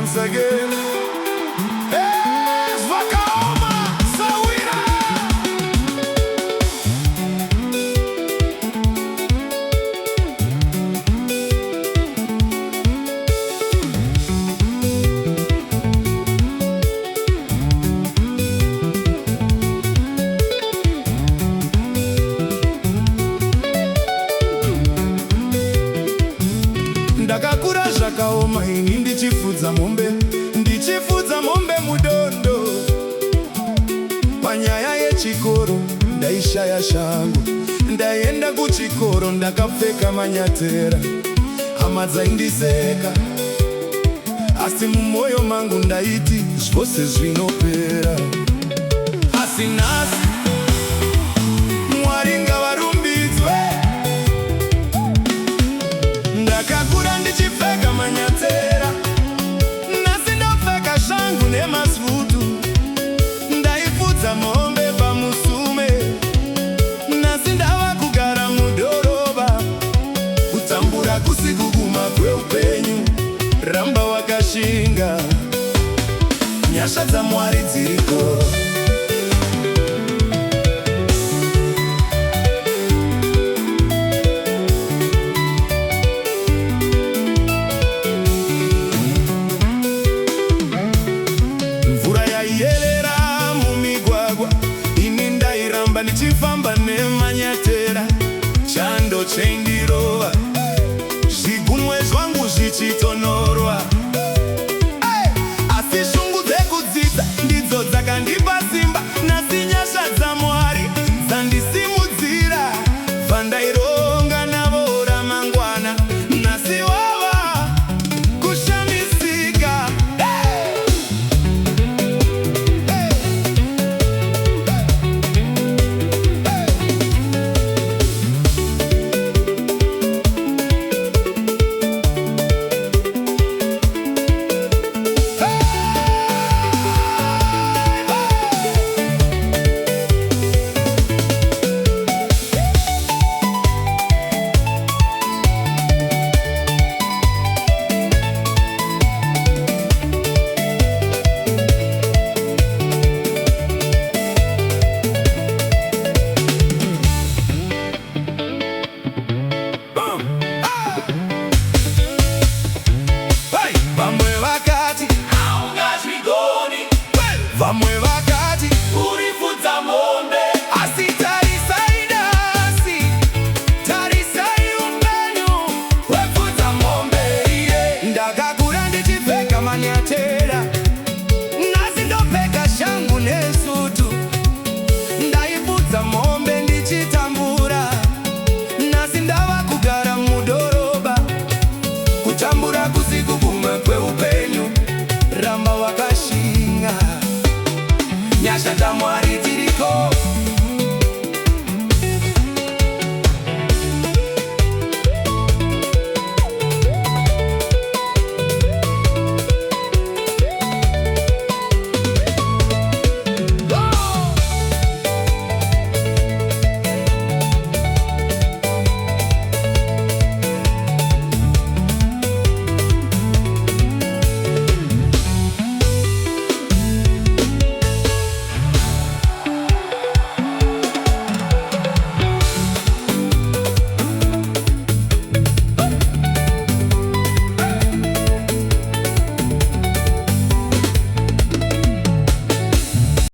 once again. It's Vakaoma Sawira. Ndakakura zvakaoma ini ndichifudza mombe mudondo. Panyaya yechikoro ndaishaya shangu, ndaenda kuchikoro ndakapfeka manyatera. Hama dzaindiseka asi mumwoyo mangu ndaiti zvose zvinopera. Asi nhasi Mwari ngavarumbidzwe, ndakakura ndichipfeka manyatera. Nhasi ndapfeka shangu nemasutu, ndaifudza mombe pamusume. Nhasi ndava kugara mudhorobha, kutambura kusikuguma kweupenyu. Ramba wakashinga, nyasha dzaMwari dziriko. Ndichifamba nemanyatera, chando chendirova, zvigunwe zvangu zvichitonorwa. Asi shungu dzekudzidza ndidzo dzakandipa simba. Nhasi nyasha dzaMwari dzandisimudzira. Vandaironga navo ramangwana, nhasi wava kushamisika. Vamwe vakati urifudza mombe, asi tarisai nhasi, tarisai upenyu hwefudza mombe. Ndakakura ndichipfeka manyatera, nhasi ndopfeka shangu nesutu. Ndaifudza mombe ndichitambura, nhasi ndava kugara mudhorobha, kutambura kusikuguma kweupenyu. Ramba wakashinga, nyasha dzaMwari dziriko.